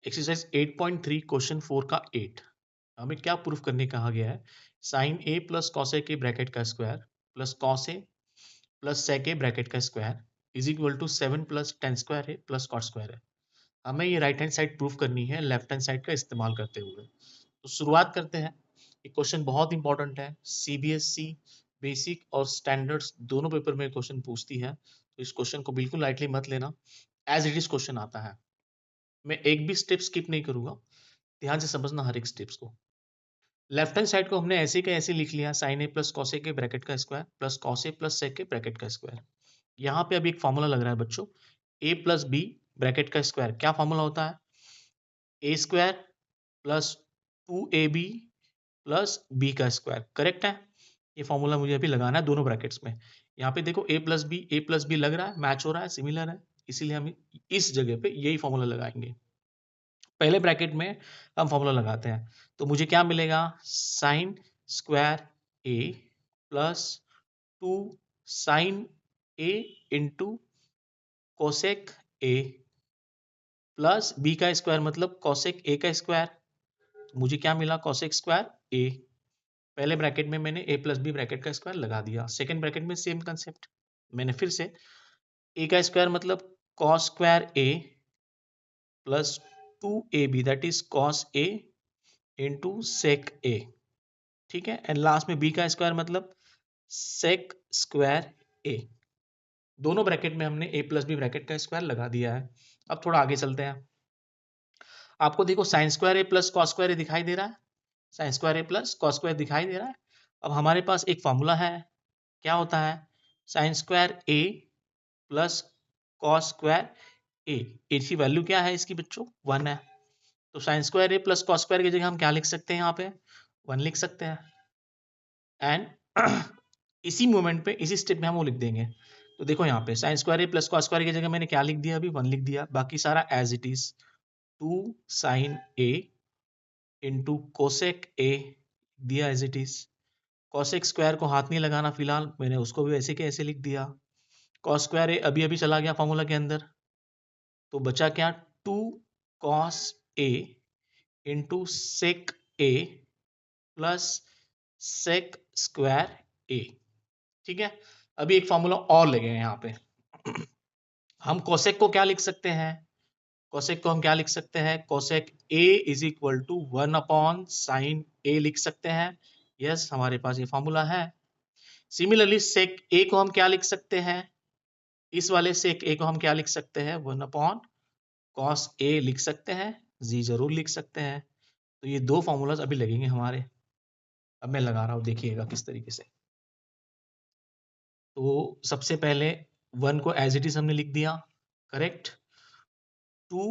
Exercise 8.3 question 4 का 8 हमें क्या प्रूफ करने कहा गया है। Sine A plus cos A के ब्रैकेट का square plus cos A plus sec A bracket का square is equal to 7 plus tan square है प्लस कॉट स्क्वायर है। हमें ये राइट हैंड साइड प्रूफ करनी है लेफ्ट हैंड साइड का इस्तेमाल करते हुए। तो शुरुआत करते हैं। ये क्वेश्चन बहुत इंपॉर्टेंट है, सीबीएसई बेसिक और स्टैंडर्ड्स दोनों पेपर में क्वेश्चन पूछती है, तो इस क्वेश्चन को बिल्कुल लाइटली मत लेना। एज इट इज क्वेश्चन आता है, मैं एक भी स्टेप स्किप नहीं करूंगा, ध्यान से समझना हर एक स्टेप्स को। लेफ्ट हैंड साइड को हमने ऐसे के ऐसे लिख लिया, sign A plus cos A के ब्रैकेट का square plus cos A plus सेक के ब्रैकेट का स्क्वायर। यहाँ पे अभी एक फॉर्मूला लग रहा है बच्चों, ए प्लस बी ब्रैकेट का स्क्वायर। क्या फॉर्मूला होता है? A square plus 2ab plus B का स्क्वायर। करेक्ट है? ये फॉर्मूला मुझे अभी लगाना है दोनों ब्रैकेट्स में। यहाँ पे देखो ए प्लस बी लग रहा है, मैच हो रहा है, सिमिलर है, इसीलिए हम इस जगह पे यही फॉर्मूला लगाएंगे। पहले ब्रैकेट में हम फॉर्मूला लगाते हैं, तो मुझे क्या मिलेगा? Sine square A plus 2 sine A into cosec A plus B का स्क्वायर मतलब कोसेक ए का स्क्वायर। मुझे क्या मिला? Cosec square A. पहले ब्रैकेट में मैंने ए प्लस बी ब्रैकेट का स्क्वायर लगा दिया। सेकेंड ब्रैकेट में सेम कंसेप्ट, मैंने फिर से ए का स्क्वायर मतलब cos square A plus 2ab that is cos A into sec A. ठीक है, एंड लास्ट में बी का स्क्वायर मतलब सेक स्क्वायर ए। दोनों ब्रैकेट में हमने ए प्लस बी ब्रैकेट का स्क्वायर लगा दिया है। अब थोड़ा आगे चलते हैं। आपको देखो sign square A plus cos square ए दिखाई दे रहा है, sign square A plus cos square दिखाई दे रहा है। अब हमारे पास एक फॉर्मूला है, क्या होता है? Sign square A plus cos square ए। ए की वैल्यू क्या है इसकी बच्चों? 1 है। तो sign square A plus cos square की जगह हम क्या लिख सकते हैं? यहाँ पे 1 लिख सकते हैं। एंड इसी मोमेंट पे इसी स्टेप में हम वो लिख देंगे। तो देखो यहाँ पे sign square A plus cos square की जगह मैंने क्या लिख दिया? अभी 1 लिख दिया, बाकी सारा as it is 2 sine A into cosec A दिया as it is. Cosec square को हाथ नहीं लगाना फिलहाल, मैंने उसको भी ऐसे के ऐसे लिख दिया। कॉस स्क्वायर ए अभी अभी चला गया फॉर्मूला के अंदर, तो बचा क्या? 2 cos A into sec A plus sec square ए। ठीक है, अभी एक फॉर्मूला और लगे हैं यहाँ पे। हम कोसेक को क्या लिख सकते हैं? कोसेक को हम क्या लिख सकते हैं? Cosec A is equal to 1 upon sine A लिख सकते हैं। यस, हमारे पास ये फॉर्मूला है। सिमिलरली सेक ए को हम क्या लिख सकते हैं? इस वाले सेक ए को हम क्या लिख सकते हैं? 1 अपॉन कॉस ए लिख सकते हैं, जी जरूर लिख सकते हैं। तो ये दो फॉर्मूलाज अभी लगेंगे हमारे। अब मैं लगा रहा हूं, देखिएगा किस तरीके से। तो सबसे पहले 1 को एज इट इज हमने लिख दिया, करेक्ट। 2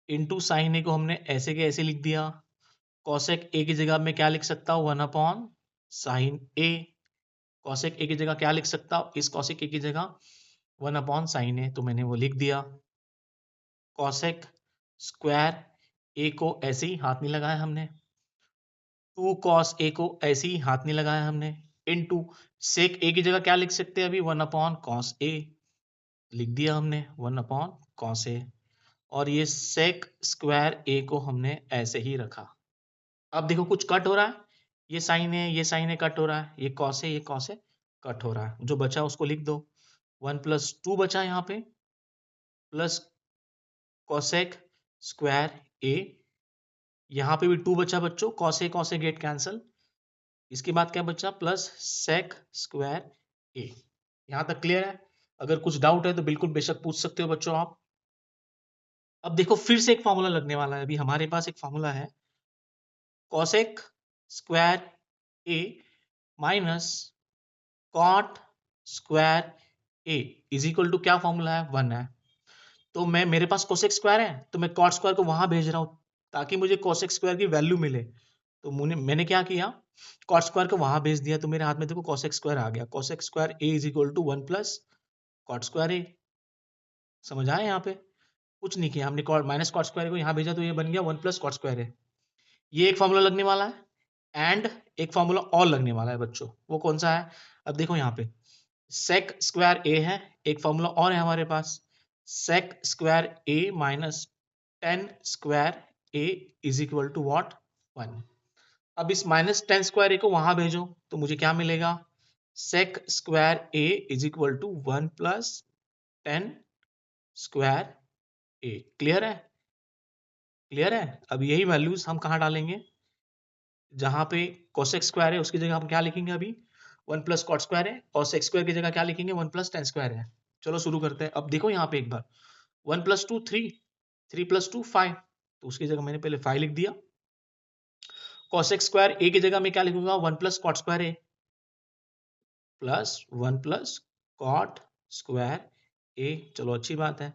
इंटू साइन ए को हमने ऐसे के ऐसे लिख दिया। कॉसेक ए की जगह मैं क्या लिख सकता हूँ? 1 अपॉन साइन ए। कॉसेक ए की जगह क्या लिख सकता हूँ? इस कॉसेक ए की जगह 1 अपॉन साइन ए, तो मैंने वो लिख दिया। कॉसेक स्क्वायर ए को ऐसे ही हाथ नहीं लगाया हमने, 2 कॉस ए को ऐसे ही हाथ नहीं लगाया हमने, इनटू सेक ए की जगह क्या लिख सकते हैं? अभी 1 अपॉन कॉस ए लिख दिया हमने, 1 अपॉन कॉस ए। और ये सेक स्क्वायर ए को हमने ऐसे ही रखा। अब देखो कुछ कट हो रहा है, ये साइन है कट हो रहा है, ये कॉस है कट हो रहा है। जो बचा उसको लिख दो, 1 प्लस 2 बचा यहाँ पे प्लस कॉसेक स्क्वायर ए। यहाँ पे भी 2 बचा बच्चों, कॉसे गेट कैंसल। इसके बाद क्या बचा? प्लस सेक स्क्वायर ए। यहाँ तक क्लियर है? अगर कुछ डाउट है तो बिल्कुल बेशक पूछ सकते हो बच्चों आप। अब देखो फिर से एक फॉर्मूला लगने वाला है। अभी हमारे पास एक फॉर्मूला है, cosec square A minus cot square A is equal to क्या फॉर्मूला है? 1 है। तो मेरे पास कोसेक स्क्वायर है, तो मैं कॉट स्क्वायर को वहां भेज रहा हूं ताकि मुझे कोसेक स्क्वायर की वैल्यू मिले। तो मैंने क्या किया? कॉट स्क्वायर को वहां भेज दिया, तो मेरे हाथ में देखो कोसेक स्क्वायर आ गया। Cosec square A is equal to 1 plus cot square A. समझ आए? यहाँ पे कुछ नहीं किया हमने, माइनस कॉट स्क्वायर को यहाँ भेजा तो ये बन गया 1 प्लस कॉट स्क्वायर ए। ये एक फॉर्मूला लगने वाला है, एंड एक फॉर्मूला और लगने वाला है बच्चों। वो कौन सा है? अब देखो यहाँ पे सेक स्क्वायर ए है, एक फॉर्मूला और है हमारे पास, sec square A minus tan square A is equal to what 1। अब इस माइनस टेन स्क्वायर ए को वहां भेजो तो मुझे क्या मिलेगा, sec square A is equal to 1 plus 10 square A. Clear है, क्लियर है। अब यही वैल्यूज हम कहाँ डालेंगे, जहां पे कोसेक स्क्वायर है उसकी जगह हम क्या लिखेंगे, अभी 1 प्लस कॉट स्क्वायर है, और सेक स्क्वायर की जगह क्या लिखेंगे, 1 प्लस टेन स्क्वायर है। चलो शुरू करते हैं। अब देखो यहाँ पे एक बार 1 प्लस 2 3, 3 प्लस 2 5, तो उसकी जगह मैंने पहले 5 लिख दिया। कोसेक स्क्वायर ए की जगह मैं क्या लिखूंगा, 1 plus cot square A plus 1 plus cot square ए। चलो अच्छी बात है।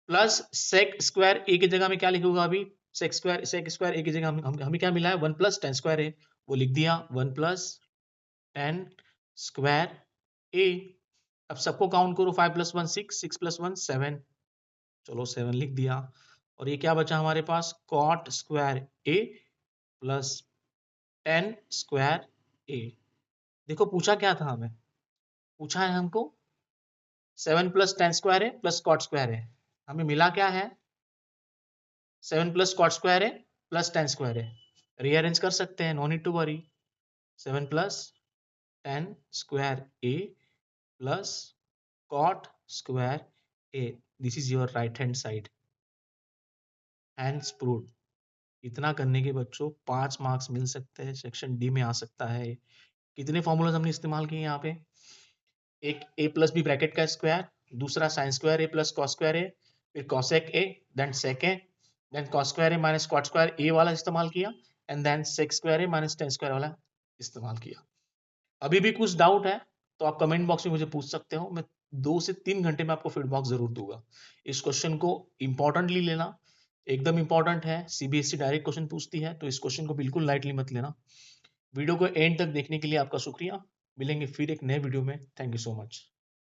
प्लस सेक स्क्वायर ए की जगह में क्या लिखूंगा, अभी सेक स्क्वायर ए की जगह हमें क्या मिला है, 1 प्लस टेन स्क्वायर ए, वो लिख दिया 1 प्लस 10 स्क्वायर ए। अब सबको काउंट करो, 5 प्लस 1 6, 6 प्लस 1 7, चलो 7 लिख दिया। और ये क्या बचा हमारे पास, cot square A plus 10 square A. देखो पूछा क्या था हमें, पूछा है हमको 7 प्लस 10 स्क्वायर है प्लस कॉट स्क्वायर है, हमें मिला क्या है 7 प्लस कॉट स्क्वायर है प्लस 10 स्क्वायर है। रीअरेंज कर सकते हैं, no need to worry. 7 plus 10 square A plus cot square A, this is your right hand side, hence proved. इतना करने के बच्चों 5 मार्क्स मिल सकते हैं, सेक्शन डी में आ सकता है। कितने फॉर्मूलाज हमने इस्तेमाल किए यहाँ पे, एक ए प्लस बी ब्रैकेट का स्क्वायर, दूसरा sine square A plus cos square A, फिर cosec A, then sec A, then cos square A minus cot square A वाला इस्तेमाल किया, and then sec square A minus tan square A इस्तेमाल किया। अभी भी कुछ डाउट है तो आप कमेंट बॉक्स में मुझे पूछ सकते हो, मैं 2 से 3 घंटे में आपको फीडबैक जरूर दूंगा। इस क्वेश्चन को इंपॉर्टेंटली लेना, एकदम इंपॉर्टेंट है, सीबीएसई डायरेक्ट क्वेश्चन पूछती है, तो इस क्वेश्चन को बिल्कुल लाइटली मत लेना। वीडियो को एंड तक देखने के लिए आपका शुक्रिया। मिलेंगे फिर एक नए वीडियो में, थैंक यू सो मच।